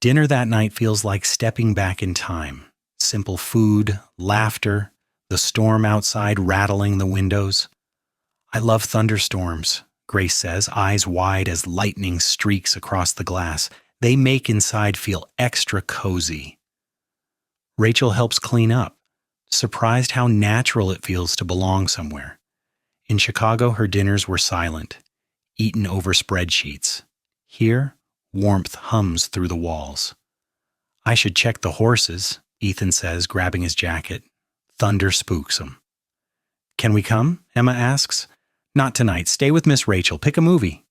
Dinner that night feels like stepping back in time. Simple food, laughter, the storm outside rattling the windows. I love thunderstorms, Grace says, eyes wide as lightning streaks across the glass. They make inside feel extra cozy. Rachel helps clean up, surprised how natural it feels to belong somewhere. In Chicago, her dinners were silent, eaten over spreadsheets. Here, warmth hums through the walls. I should check the horses, Ethan says, grabbing his jacket. Thunder spooks him. Can we come? Emma asks. Not tonight. Stay with Miss Rachel. Pick a movie.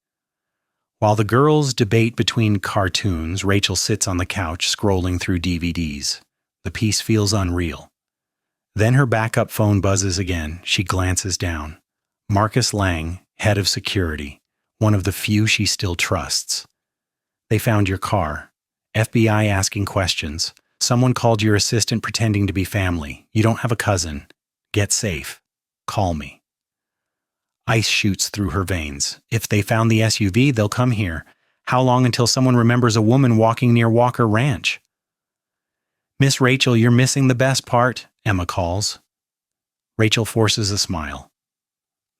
While the girls debate between cartoons, Rachel sits on the couch scrolling through DVDs. The piece feels unreal. Then her backup phone buzzes again. She glances down. Marcus Lang, head of security, one of the few she still trusts. They found your car. FBI asking questions. Someone called your assistant pretending to be family. You don't have a cousin. Get safe. Call me. Ice shoots through her veins. If they found the SUV, they'll come here. How long until someone remembers a woman walking near Walker Ranch? Miss Rachel, you're missing the best part, Emma calls. Rachel forces a smile.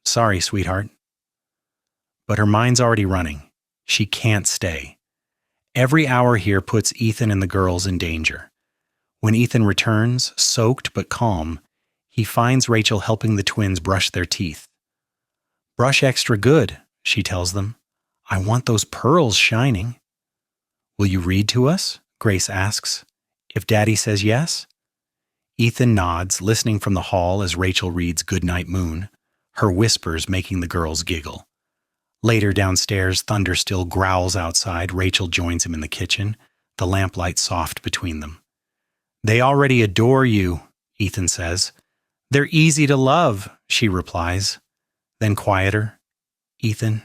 Sorry, sweetheart. But her mind's already running. She can't stay. Every hour here puts Ethan and the girls in danger. When Ethan returns, soaked but calm, he finds Rachel helping the twins brush their teeth. Brush extra good, she tells them. I want those pearls shining. Will you read to us? Grace asks. If Daddy says yes? Ethan nods, listening from the hall as Rachel reads Goodnight Moon, her whispers making the girls giggle. Later downstairs, Thunder still growls outside. Rachel joins him in the kitchen, the lamplight soft between them. They already adore you, Ethan says. They're easy to love, she replies. Then quieter, Ethan,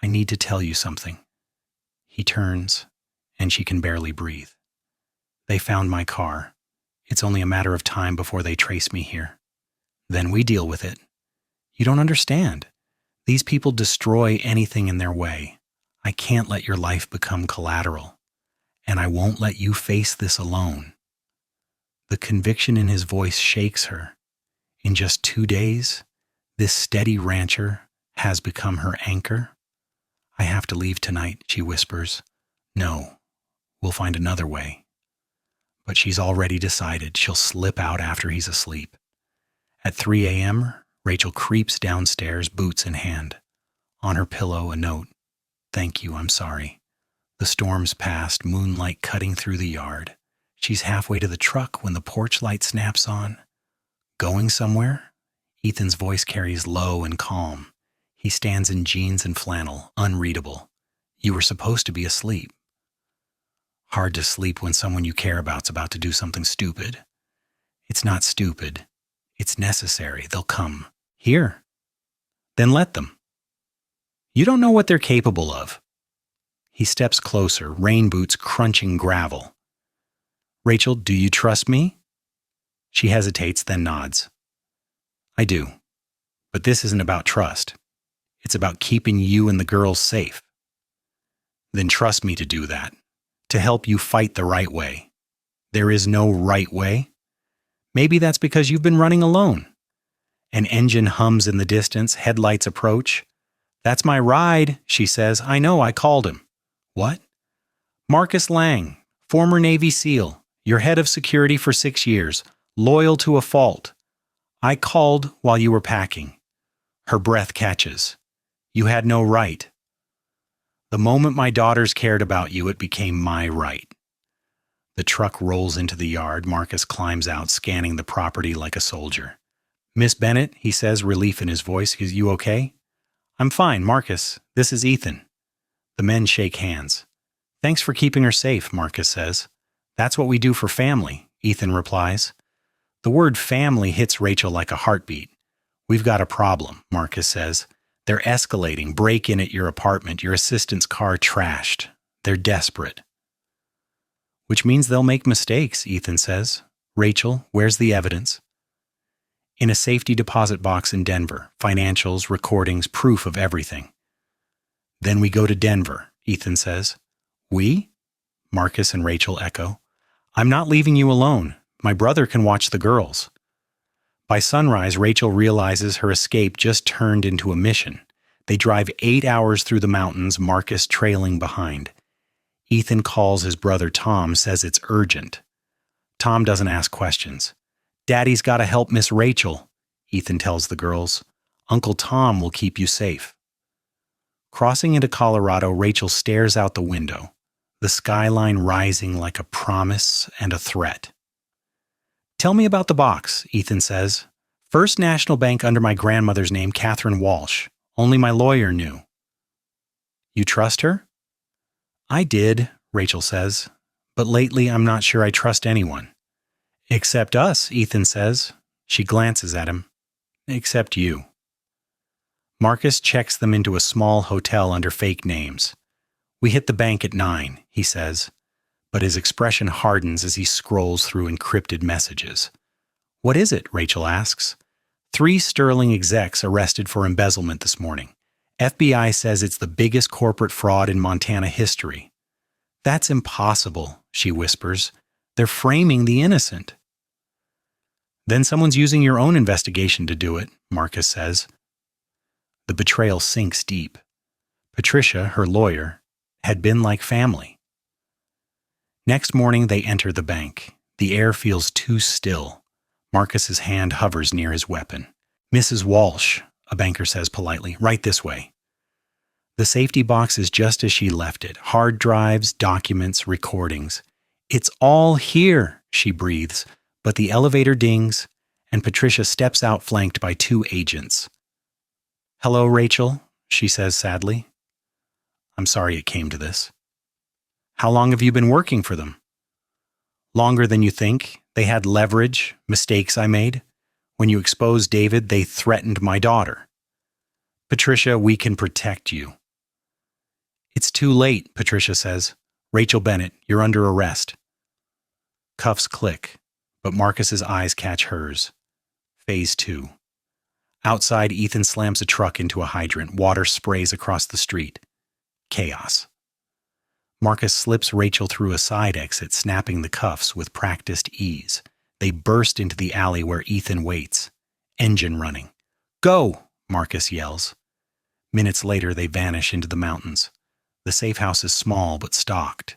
I need to tell you something. He turns, and she can barely breathe. They found my car. It's only a matter of time before they trace me here. Then we deal with it. You don't understand. These people destroy anything in their way. I can't let your life become collateral. And I won't let you face this alone. The conviction in his voice shakes her. In just 2 days, this steady rancher has become her anchor. I have to leave tonight, she whispers. No, we'll find another way. But she's already decided she'll slip out after he's asleep. At 3 a.m., Rachel creeps downstairs, boots in hand. On her pillow, a note. Thank you, I'm sorry. The storm's past, moonlight cutting through the yard. She's halfway to the truck when the porch light snaps on. Going somewhere? Ethan's voice carries low and calm. He stands in jeans and flannel, unreadable. You were supposed to be asleep. Hard to sleep when someone you care about's about to do something stupid. It's not stupid. It's necessary. They'll come. Here. Then let them. You don't know what they're capable of. He steps closer, rain boots crunching gravel. Rachel, do you trust me? She hesitates, then nods. I do. But this isn't about trust. It's about keeping you and the girls safe. Then trust me to do that, to help you fight the right way. There is no right way. Maybe that's because you've been running alone. An engine hums in the distance, headlights approach. That's my ride, she says. I know, I called him. What? Marcus Lang, former Navy SEAL, your head of security for 6 years, loyal to a fault. I called while you were packing. Her breath catches. You had no right. The moment my daughters cared about you, it became my right. The truck rolls into the yard. Marcus climbs out, scanning the property like a soldier. Miss Bennett, he says, relief in his voice. Is you okay? I'm fine, Marcus. This is Ethan. The men shake hands. Thanks for keeping her safe, Marcus says. That's what we do for family, Ethan replies. The word family hits Rachel like a heartbeat. We've got a problem, Marcus says. They're escalating, break in at your apartment, your assistant's car trashed. They're desperate. Which means they'll make mistakes, Ethan says. Rachel, where's the evidence? In a safety deposit box in Denver, financials, recordings, proof of everything. Then we go to Denver, Ethan says. We? Marcus and Rachel echo. I'm not leaving you alone. My brother can watch the girls. By sunrise, Rachel realizes her escape just turned into a mission. They drive 8 hours through the mountains, Marcus trailing behind. Ethan calls his brother Tom, says it's urgent. Tom doesn't ask questions. Daddy's got to help Miss Rachel, Ethan tells the girls. Uncle Tom will keep you safe. Crossing into Colorado, Rachel stares out the window, the skyline rising like a promise and a threat. Tell me about the box, Ethan says. First National Bank under my grandmother's name, Catherine Walsh. Only my lawyer knew. You trust her? I did, Rachel says, but lately I'm not sure I trust anyone. Except us, Ethan says. She glances at him. Except you. Marcus checks them into a small hotel under fake names. We hit the bank at 9, he says, but his expression hardens as he scrolls through encrypted messages. What is it? Rachel asks. 3 Sterling execs arrested for embezzlement this morning. FBI says it's the biggest corporate fraud in Montana history. That's impossible, she whispers. They're framing the innocent. Then someone's using your own investigation to do it, Marcus says. The betrayal sinks deep. Patricia, her lawyer, had been like family. Next morning, they enter the bank. The air feels too still. Marcus's hand hovers near his weapon. Mrs. Walsh, a banker says politely, right this way. The safety box is just as she left it. Hard drives, documents, recordings. It's all here, she breathes, but the elevator dings, and Patricia steps out flanked by 2 agents. Hello, Rachel, she says sadly. I'm sorry it came to this. How long have you been working for them? Longer than you think. They had leverage, mistakes I made. When you exposed David, they threatened my daughter. Patricia, we can protect you. It's too late, Patricia says. Rachel Bennett, you're under arrest. Cuffs click, but Marcus's eyes catch hers. Phase 2. Outside, Ethan slams a truck into a hydrant. Water sprays across the street. Chaos. Marcus slips Rachel through a side exit, snapping the cuffs with practiced ease. They burst into the alley where Ethan waits. Engine running. Go! Marcus yells. Minutes later, they vanish into the mountains. The safe house is small but stocked.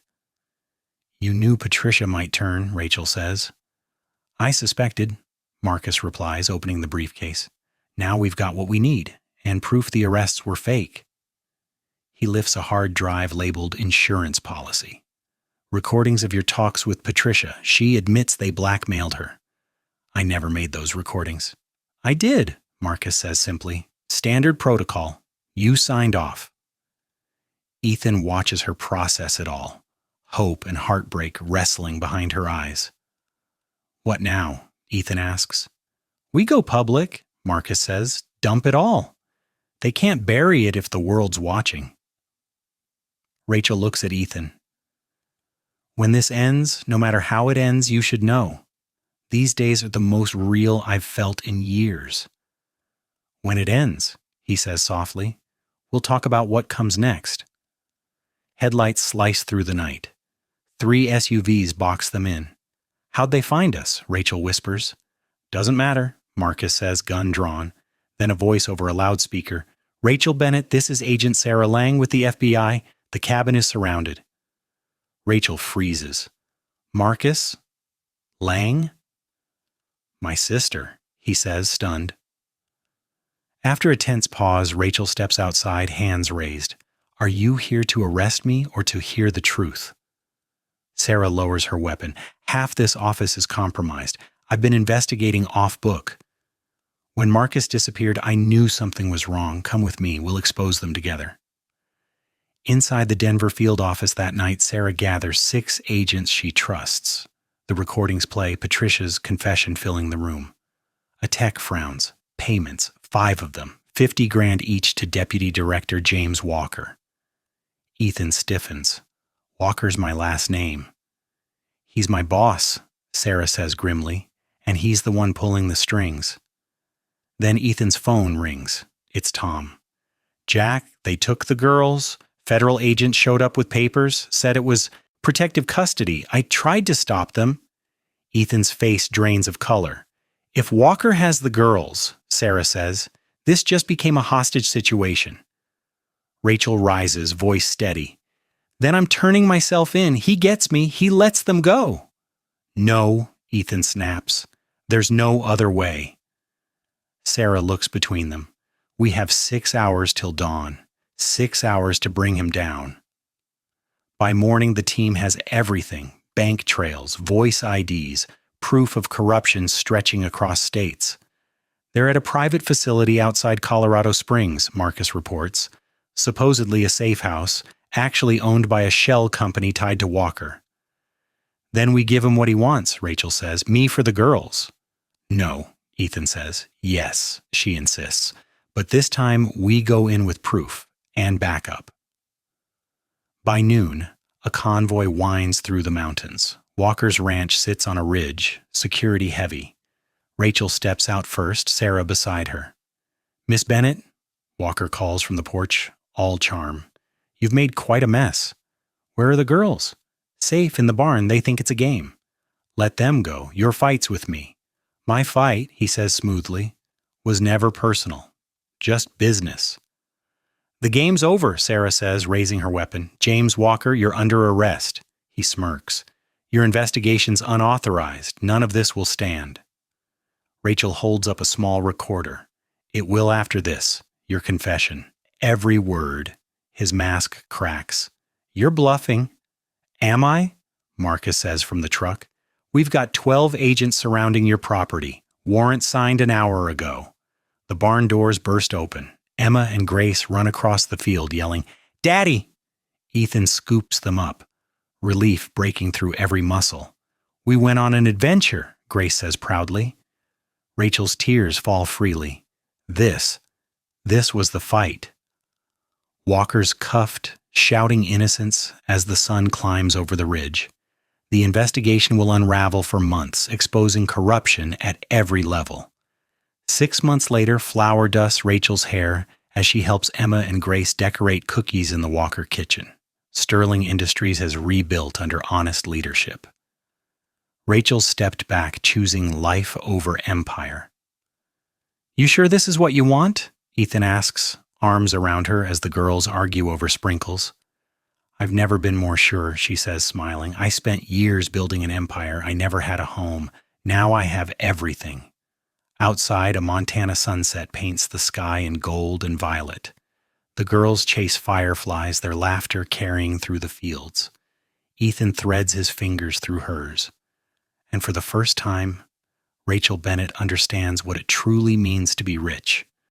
You knew Patricia might turn, Rachel says. I suspected, Marcus replies, opening the briefcase. Now we've got what we need, and proof the arrests were fake. He lifts a hard drive labeled insurance policy. Recordings of your talks with Patricia. She admits they blackmailed her. I never made those recordings. I did, Marcus says simply. Standard protocol. You signed off. Ethan watches her process it all. Hope and heartbreak wrestling behind her eyes. What now? Ethan asks. We go public, Marcus says. Dump it all. They can't bury it if the world's watching. Rachel looks at Ethan. When this ends, no matter how it ends, you should know. These days are the most real I've felt in years. When it ends, he says softly, we'll talk about what comes next. Headlights slice through the night. 3 SUVs box them in. How'd they find us? Rachel whispers. Doesn't matter, Marcus says, gun drawn. Then a voice over a loudspeaker. Rachel Bennett, this is Agent Sarah Lang with the FBI. The cabin is surrounded. Rachel freezes. Marcus? Lang? My sister, he says, stunned. After a tense pause, Rachel steps outside, hands raised. Are you here to arrest me or to hear the truth? Sarah lowers her weapon. Half this office is compromised. I've been investigating off book. When Marcus disappeared, I knew something was wrong. Come with me. We'll expose them together. Inside the Denver field office that night, Sarah gathers 6 agents she trusts. The recordings play, Patricia's confession filling the room. A tech frowns. Payments, 5 of them, $50,000 each to Deputy Director James Walker. Ethan stiffens. Walker's my last name. He's my boss, Sarah says grimly, and he's the one pulling the strings. Then Ethan's phone rings. It's Tom. Jack, they took the girls. Federal agent showed up with papers, said it was Protective custody. I tried to stop them. Ethan's face drains of color. If Walker has the girls, Sarah says, this just became a hostage situation. Rachel rises, voice steady. Then I'm turning myself in. He gets me. He lets them go. No, Ethan snaps. There's no other way. Sarah looks between them. We have 6 hours till dawn. 6 hours to bring him down. By morning, the team has everything. Bank trails, voice IDs, proof of corruption stretching across states. They're at a private facility outside Colorado Springs, Marcus reports. Supposedly a safe house, actually owned by a shell company tied to Walker. Then we give him what he wants, Rachel says. Me for the girls. No, Ethan says. Yes, she insists. But this time we go in with proof and backup. By noon, a convoy winds through the mountains. Walker's ranch sits on a ridge, security heavy. Rachel steps out first, Sarah beside her. Miss Bennett, Walker calls from the porch, all charm. You've made quite a mess. Where are the girls? Safe in the barn, they think it's a game. Let them go, your fight's with me. My fight, he says smoothly, was never personal. Just business. The game's over, Sarah says, raising her weapon. James Walker, you're under arrest. He smirks. Your investigation's unauthorized. None of this will stand. Rachel holds up a small recorder. It will after this. Your confession. Every word. His mask cracks. You're bluffing. Am I? Marcus says from the truck. We've got 12 agents surrounding your property. Warrant signed an hour ago. The barn doors burst open. Emma and Grace run across the field yelling, Daddy! Ethan scoops them up, relief breaking through every muscle. We went on an adventure, Grace says proudly. Rachel's tears fall freely. This was the fight. Walker's cuffed, shouting innocence as the sun climbs over the ridge. The investigation will unravel for months, exposing corruption at every level. 6 months later, flour dusts Rachel's hair as she helps Emma and Grace decorate cookies in the Walker kitchen. Sterling Industries has rebuilt under honest leadership. Rachel stepped back, choosing life over empire. You sure this is what you want? Ethan asks, arms around her as the girls argue over sprinkles. I've never been more sure, she says, smiling. I spent years building an empire. I never had a home. Now I have everything. Outside, a Montana sunset paints the sky in gold and violet. The girls chase fireflies, their laughter carrying through the fields. Ethan threads his fingers through hers. And for the first time, Rachel Bennett understands what it truly means to be rich.